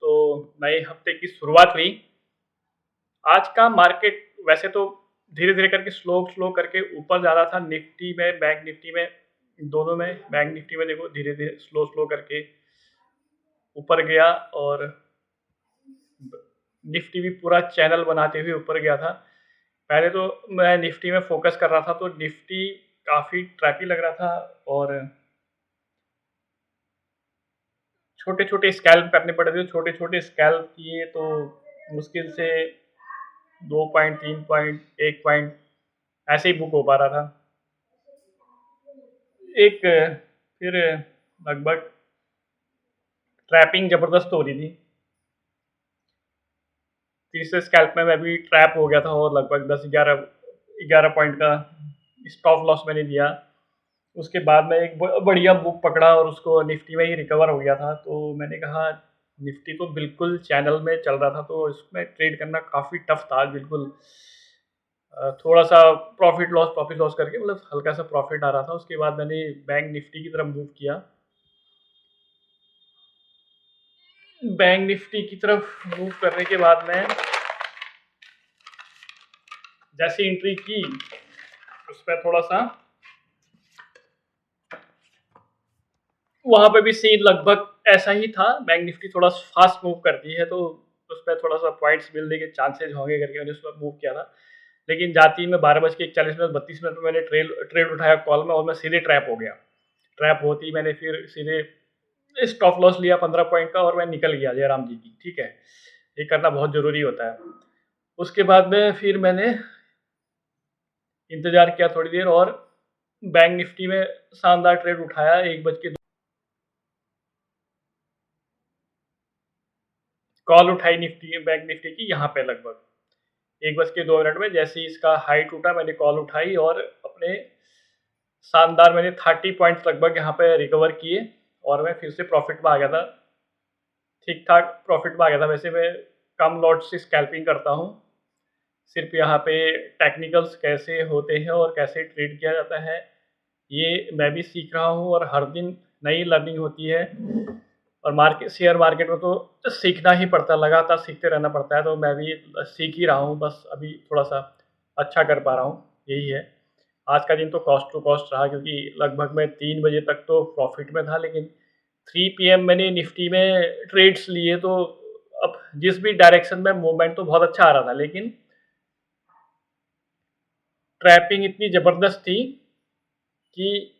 तो नए हफ्ते की शुरुआत हुई। आज का मार्केट वैसे तो धीरे-धीरे करके स्लो करके ऊपर जा रहा था। निफ्टी में, बैंक निफ्टी में, दोनों में। बैंक निफ्टी में देखो धीरे-धीरे स्लो करके ऊपर गया और निफ्टी भी पूरा चैनल बनाते हुए ऊपर गया था। पहले तो मैं निफ्टी में फ़ोकस कर रहा था, तो निफ्टी काफ़ी ट्रैपी लग रहा था और छोटे-छोटे स्कैल्प करने पड़ रहे थे। छोटे-छोटे स्कैल्प किए तो मुश्किल से 2 पॉइंट, 3 पॉइंट, 1 पॉइंट ऐसे ही बुक हो पा रहा था। एक फिर लगभग ट्रैपिंग ज़बरदस्त हो रही थी। तीसरे स्कैल्प में मैं भी ट्रैप हो गया था और लगभग 10-11 पॉइंट का स्टॉप लॉस मैंने दिया। उसके बाद मैं एक बढ़िया बुक पकड़ा और उसको निफ्टी में ही रिकवर हो गया था। तो मैंने कहा निफ्टी तो बिल्कुल चैनल में चल रहा था, तो इसमें ट्रेड करना काफ़ी टफ था। बिल्कुल थोड़ा सा प्रॉफिट लॉस करके, मतलब हल्का सा प्रॉफिट आ रहा था। उसके बाद मैंने बैंक निफ्टी की तरफ मूव किया। बैंक निफ्टी की तरफ मूव करने के बाद में जैसे एंट्री की उस पर थोड़ा सा वहां पे भी सीन लगभग ऐसा ही था। बैंक निफ्टी थोड़ा फास्ट मूव करती है, तो उस पर थोड़ा सा पॉइंट्स मिलने के चांसेज होंगे करके मैंने उस पर मूव किया था। लेकिन जाती में 12:41 32 मिनट में मैंने ट्रेड उठाया कॉल में और मैं सीधे ट्रैप हो गया। ट्रैप होती ही मैंने फिर सीधे स्टॉप लॉस लिया 15 पॉइंट का और मैं निकल गया जयराम जी की। ठीक है, ये करना बहुत ज़रूरी होता है। उसके बाद में फिर मैंने इंतज़ार किया थोड़ी देर और बैंक निफ्टी में शानदार ट्रेड उठाया। 1 कॉल उठाई बैंक निफ्टी की यहाँ पे लगभग 1:02 में। जैसे ही इसका हाई टूटा मैंने कॉल उठाई और अपने शानदार मैंने 30 पॉइंट्स लगभग यहाँ पे रिकवर किए और मैं फिर से प्रॉफिट में आ गया था। ठीक ठाक प्रॉफिट में आ गया था। वैसे मैं कम लॉट से स्कैल्पिंग करता हूँ। सिर्फ यहाँ पे टेक्निकल्स कैसे होते हैं और कैसे ट्रेड किया जाता है ये मैं भी सीख रहा हूँ और हर दिन नई लर्निंग होती है। और शेयर मार्केट में तो सीखना ही पड़ता है, लगातार सीखते रहना पड़ता है। तो मैं भी सीख ही रहा हूँ, बस अभी थोड़ा सा अच्छा कर पा रहा हूँ, यही है। आज का दिन तो कॉस्ट टू कॉस्ट रहा क्योंकि लगभग मैं 3 बजे तक तो प्रॉफिट में था, लेकिन 3 PM मैंने निफ्टी में ट्रेड्स लिए। तो अब जिस भी डायरेक्शन में मूवमेंट तो बहुत अच्छा आ रहा था, लेकिन ट्रैपिंग इतनी ज़बरदस्त थी कि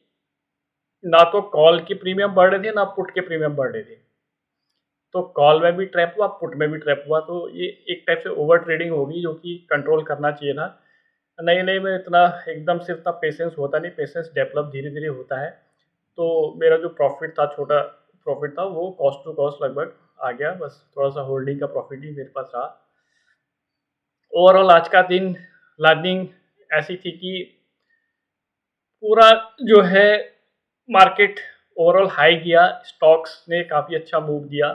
ना तो कॉल की प्रीमियम बढ़ रहे थे ना पुट के प्रीमियम बढ़ रहे थे। तो कॉल में भी ट्रैप हुआ, पुट में भी ट्रैप हुआ। तो ये एक टाइप से ओवर ट्रेडिंग होगी जो कि कंट्रोल करना चाहिए था। नए-नए में इतना एकदम से इतना पेशेंस होता नहीं, पेशेंस डेवलप धीरे-धीरे होता है। तो मेरा जो प्रॉफिट था, छोटा प्रॉफिट था, वो कॉस्ट टू कॉस्ट लगभग आ गया। बस थोड़ा-सा होल्डिंग का प्रॉफिट ही मेरे पास रहा। ओवरऑल आज का दिन लर्निंग ऐसी थी कि पूरा जो है मार्केट ओवरऑल हाई गया। स्टॉक्स ने काफ़ी अच्छा मूव दिया।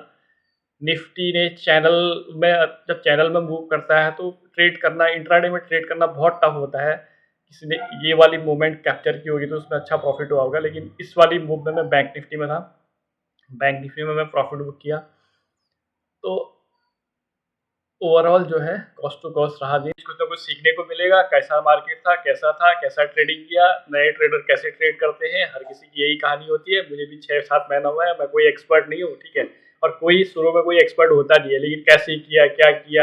निफ्टी ने चैनल में, जब चैनल में मूव करता है तो ट्रेड करना, इंट्राडे में ट्रेड करना बहुत टफ होता है। किसी ने ये वाली मूवमेंट कैप्चर की होगी तो उसमें अच्छा प्रॉफिट हुआ होगा, लेकिन इस वाली मूव में मैं बैंक निफ्टी में था। बैंक निफ्टी में मैं प्रॉफिट बुक किया। तो ओवरऑल जो है कॉस्ट टू कॉस्ट रहा दिन। कुछ ना कुछ सीखने को मिलेगा, कैसा मार्केट था, कैसा ट्रेडिंग किया, नए ट्रेडर कैसे ट्रेड करते हैं। हर किसी की यही कहानी होती है। मुझे भी 6-7 महीना हुआ है, मैं कोई एक्सपर्ट नहीं हूँ, ठीक है। और कोई शुरू में कोई एक्सपर्ट होता नहीं है, लेकिन कैसे किया,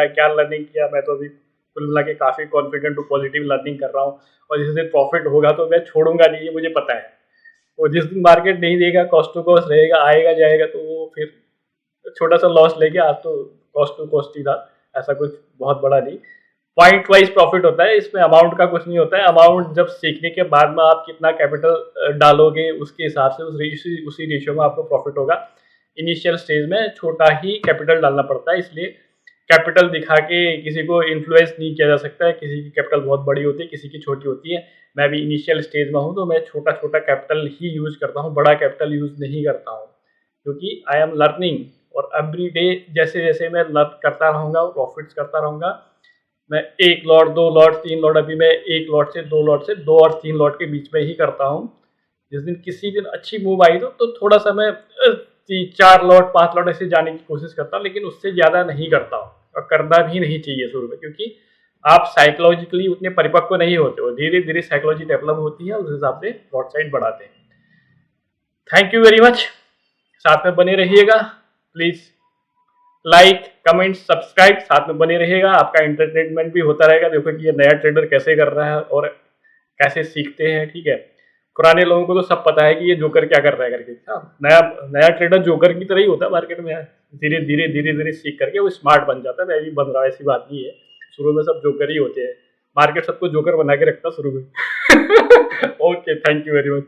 क्या लर्निंग किया, मैं तो अभी कुल मिला के काफ़ी कॉन्फिडेंट हूँ, पॉजिटिव लर्निंग कर रहा हूँ। और जिस दिन प्रॉफिट होगा तो मैं छोड़ूंगा नहीं, ये मुझे पता है। और जिस दिन मार्केट नहीं देगा, कॉस्ट टू कॉस्ट रहेगा, आएगा जाएगा, तो वो फिर छोटा सा लॉस लेके, आज तो कॉस्ट टू कॉस्ट ही था, ऐसा कुछ बहुत बड़ा नहीं। पॉइंट वाइज प्रॉफिट होता है, इसमें अमाउंट का कुछ नहीं होता है। अमाउंट जब सीखने के बाद में आप कितना कैपिटल डालोगे उसके हिसाब से उसी रेशियो में आपको प्रॉफिट होगा। इनिशियल स्टेज में छोटा ही कैपिटल डालना पड़ता है, इसलिए कैपिटल दिखा के किसी को इन्फ्लुएंस नहीं किया जा सकता है। किसी की कैपिटल बहुत बड़ी होती है, किसी की छोटी होती है। मैं भी इनिशियल स्टेज में हूँ, तो मैं छोटा छोटा कैपिटल ही यूज करता हूँ, बड़ा कैपिटल यूज नहीं करता हूँ, क्योंकि आई एम लर्निंग। और एवरी डे जैसे जैसे मैं लर्न करता रहूँगा, प्रॉफिट्स करता रहूँगा। मैं 1 लॉट, 2 लॉट, 3 लॉट, अभी मैं 1 लॉट से 2 लॉट से 2 और 3 लॉट के बीच में ही करता हूँ। जिस दिन किसी दिन अच्छी मूव आई तो थोड़ा सा मैं 4 लॉट 5 लॉट ऐसे जाने की कोशिश करता हूँ, लेकिन उससे ज़्यादा नहीं करता हूँ और करना भी नहीं चाहिए शुरू में, क्योंकि आप साइकोलॉजिकली उतने परिपक्व नहीं होते हो, धीरे धीरे साइकोलॉजी डेवलप होती है, उस हिसाब से लॉट साइज बढ़ाते हैं। थैंक यू वेरी मच, साथ में बने रहिएगा, प्लीज लाइक कमेंट सब्सक्राइब, साथ में बने रहिएगा, आपका एंटरटेनमेंट भी होता रहेगा। देखो कि ये नया ट्रेडर कैसे कर रहा है और कैसे सीखते हैं, ठीक है। पुराने लोगों को तो सब पता है कि ये जोकर क्या कर रहा है करके, नया नया ट्रेडर जोकर की तरह ही होता है मार्केट में, धीरे धीरे धीरे धीरे सीख करके वो स्मार्ट बन जाता है। मैं भी बन रहा हूँ, ऐसी बात नहीं है, शुरू में सब जोकर ही होते हैं, मार्केट सबको जोकर बना के रखता शुरू में। Okay, thank you very much.